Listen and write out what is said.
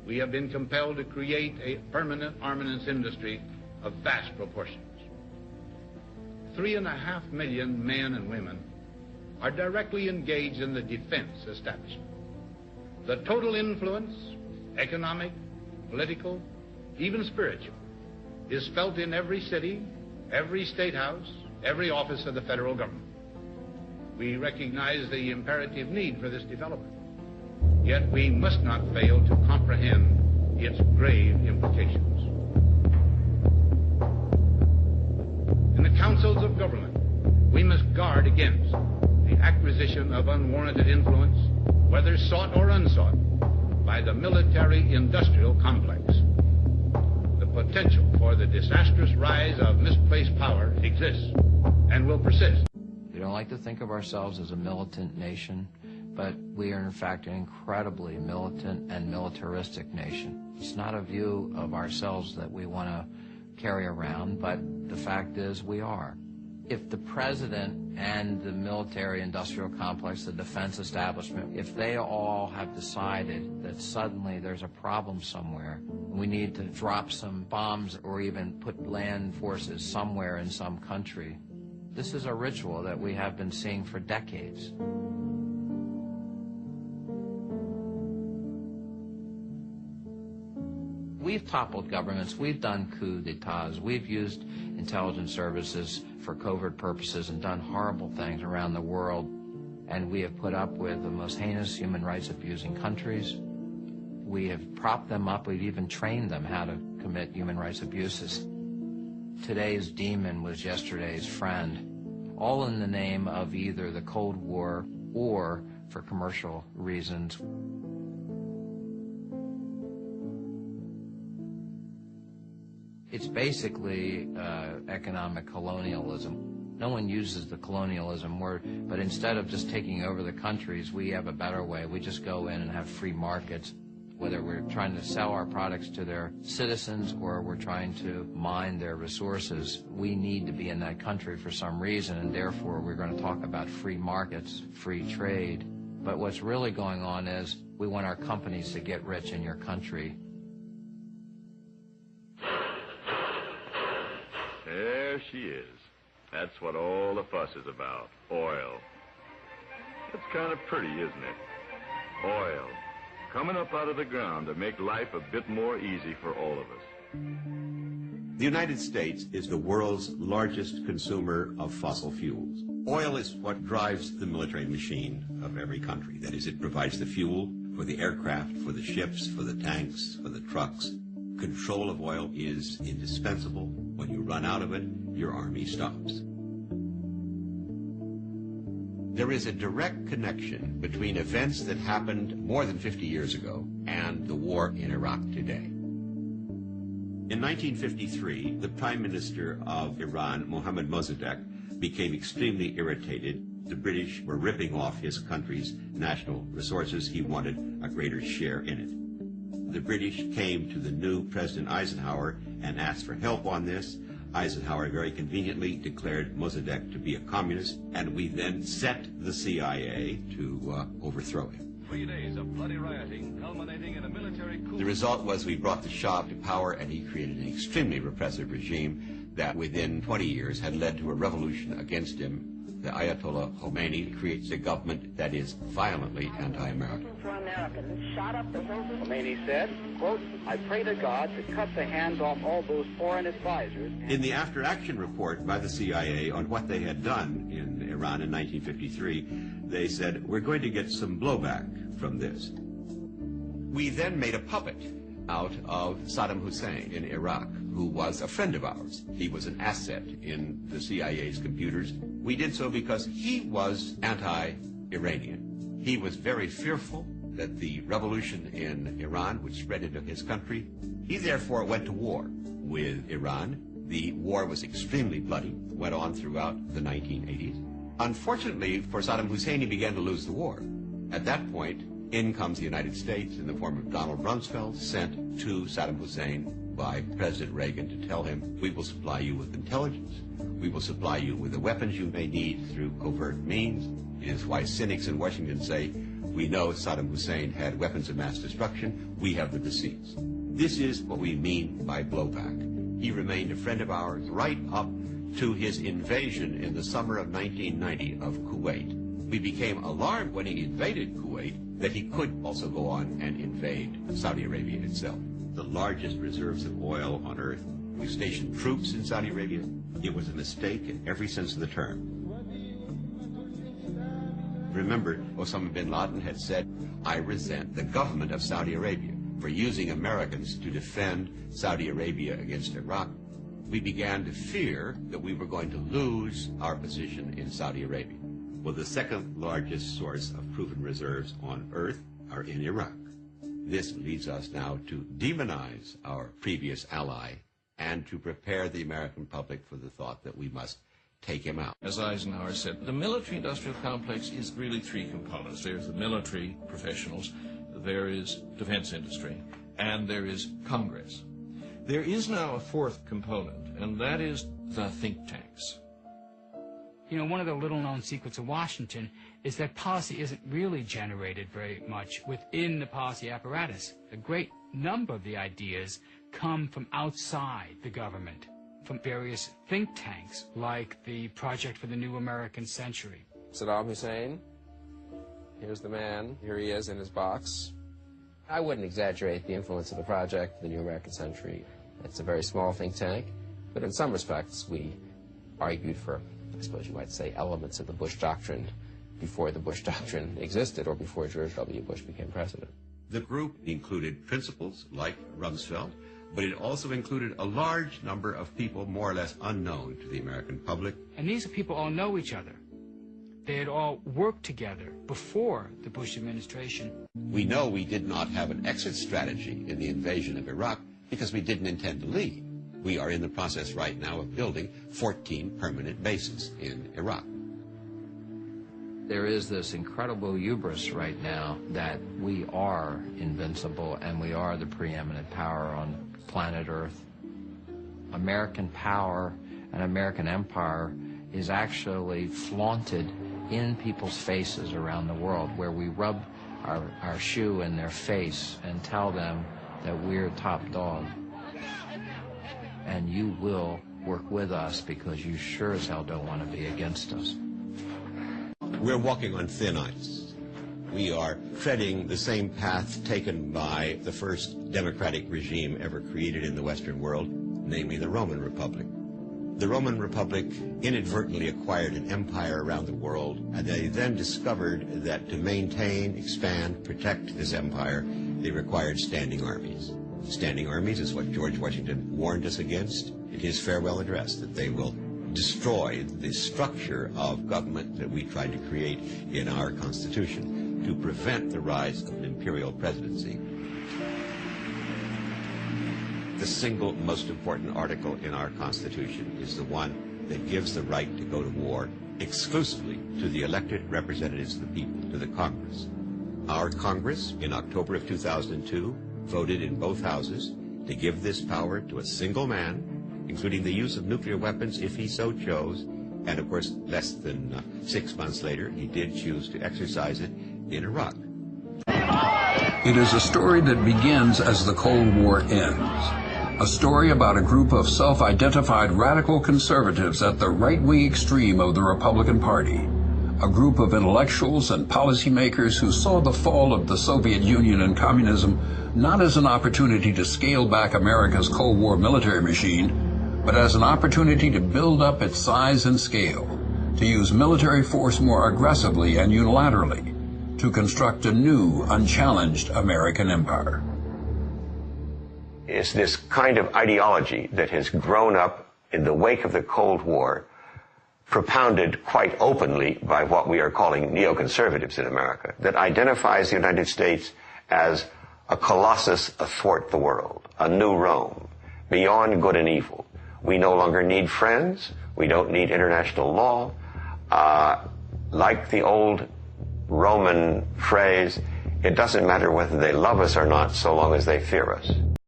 we have been compelled to create a permanent armaments industry of vast proportions. 3.5 million men and women are directly engaged in the defense establishment. The total influence, economic, political, even spiritual, is felt in every city, every state house, every office of the federal government. We recognize the imperative need for this development, yet we must not fail to comprehend its grave implications. In the councils of government, we must guard against the acquisition of unwarranted influence, whether sought or unsought, by the military-industrial complex. The potential for the disastrous rise of misplaced power exists and will persist. We don't like to think of ourselves as a militant nation, but we are in fact an incredibly militant and militaristic nation. It's not a view of ourselves that we want to carry around, but the fact is we are. If the president and the military-industrial complex, the defense establishment, if they all have decided that suddenly there's a problem somewhere, we need to drop some bombs or even put land forces somewhere in some country, this is a ritual that we have been seeing for decades. We've toppled governments, we've done coups d'etats, we've used intelligence services for covert purposes and done horrible things around the world, and we have put up with the most heinous human rights abusing countries. We have propped them up, we've even trained them how to commit human rights abuses. Today's demon was yesterday's friend, all in the name of either the Cold War or for commercial reasons. It's basically economic colonialism. No one uses the colonialism word, but instead of just taking over the countries, we have a better way. We just go in and have free markets. Whether we're trying to sell our products to their citizens or we're trying to mine their resources, we need to be in that country for some reason, and therefore we're going to talk about free markets, free trade. But what's really going on is we want our companies to get rich in your country. There she is. That's what all the fuss is about, oil. It's kind of pretty, isn't it? Oil. Coming up out of the ground to make life a bit more easy for all of us. The United States is the world's largest consumer of fossil fuels. Oil is what drives the military machine of every country. That is, it provides the fuel for the aircraft, for the ships, for the tanks, for the trucks. Control of oil is indispensable. When you run out of it, your army stops. There is a direct connection between events that happened more than 50 years ago and the war in Iraq today. In 1953, the Prime Minister of Iran, Mohammad Mossadegh, became extremely irritated. The British were ripping off his country's national resources. He wanted a greater share in it. The British came to the new President Eisenhower and asked for help on this. Eisenhower very conveniently declared Mossadegh to be a communist, and we then sent the CIA to overthrow him. 3 days of bloody rioting, culminating in a military coup. The result was we brought the Shah to power, and he created an extremely repressive regime that within 20 years had led to a revolution against him. The Ayatollah Khomeini creates a government that is violently anti-American. For Americans shot up the hills. Khomeini said, quote, I pray to God to cut the hands off all those foreign advisors. In the after-action report by the CIA on what they had done in Iran in 1953, they said, we're going to get some blowback from this. We then made a puppet out of Saddam Hussein in Iraq, who was a friend of ours. He was an asset in the CIA's computers. We did so because he was anti-Iranian. He was very fearful that the revolution in Iran would spread into his country. He therefore went to war with Iran. The war was extremely bloody, went on throughout the 1980s. Unfortunately for Saddam Hussein, he began to lose the war. At that point, in comes the United States in the form of Donald Rumsfeld, sent to Saddam Hussein by President Reagan to tell him, we will supply you with intelligence. We will supply you with the weapons you may need through covert means. It is why cynics in Washington say, We know Saddam Hussein had weapons of mass destruction. We have the receipts. This is what we mean by blowback. He remained a friend of ours right up to his invasion in the summer of 1990 of Kuwait. We became alarmed when he invaded Kuwait that he could also go on and invade Saudi Arabia itself. The largest reserves of oil on earth. We stationed troops in Saudi Arabia. It was a mistake in every sense of the term. Remember, Osama bin Laden had said, I resent the government of Saudi Arabia for using Americans to defend Saudi Arabia against Iraq. We began to fear that we were going to lose our position in Saudi Arabia. Well, the second largest source of proven reserves on earth are in Iraq. This leads us now to demonize our previous ally and to prepare the American public for the thought that we must take him out. As Eisenhower said, the military-industrial complex is really three components. There's the military professionals, there is defense industry, and there is Congress. There is now a fourth component, and that is the think tanks. You know, one of the little-known secrets of Washington is that policy isn't really generated very much within the policy apparatus. A great number of the ideas come from outside the government, from various think tanks, like the Project for the New American Century. Saddam Hussein, here's the man, here he is in his box. I wouldn't exaggerate the influence of the Project for the New American Century. It's a very small think tank, but in some respects we argued for, I suppose you might say, elements of the Bush Doctrine before the Bush Doctrine existed or before George W. Bush became president. The group included principals like Rumsfeld, but it also included a large number of people more or less unknown to the American public. And these people all know each other. They had all worked together before the Bush administration. We know we did not have an exit strategy in the invasion of Iraq because we didn't intend to leave. We are in the process right now of building 14 permanent bases in Iraq. There is this incredible hubris right now that we are invincible and we are the preeminent power on planet Earth. American power and American empire is actually flaunted in people's faces around the world, where we rub our shoe in their face and tell them that we're top dog. And you will work with us because you sure as hell don't want to be against us. We're walking on thin ice. We are treading the same path taken by the first democratic regime ever created in the Western world, namely the Roman Republic. The Roman Republic inadvertently acquired an empire around the world, and they then discovered that to maintain, expand, protect this empire, they required standing armies. Standing armies is what George Washington warned us against in his farewell address, that they will destroy the structure of government that we tried to create in our Constitution to prevent the rise of an imperial presidency. The single most important article in our Constitution is the one that gives the right to go to war exclusively to the elected representatives of the people, to the Congress. Our Congress, in October of 2002, voted in both houses to give this power to a single man, including the use of nuclear weapons if he so chose, and of course less than 6 months later he did choose to exercise it in Iraq. It is a story that begins as the Cold War ends. A story about a group of self-identified radical conservatives at the right-wing extreme of the Republican Party. A group of intellectuals and policymakers who saw the fall of the Soviet Union and communism not as an opportunity to scale back America's Cold War military machine, but as an opportunity to build up its size and scale, to use military force more aggressively and unilaterally, to construct a new, unchallenged American empire. It's this kind of ideology that has grown up in the wake of the Cold War, propounded quite openly by what we are calling neoconservatives in America, that identifies the United States as a colossus athwart the world, a new Rome, beyond good and evil. We no longer need friends. We don't need international law. Like the old Roman phrase, it doesn't matter whether they love us or not so long as they fear us.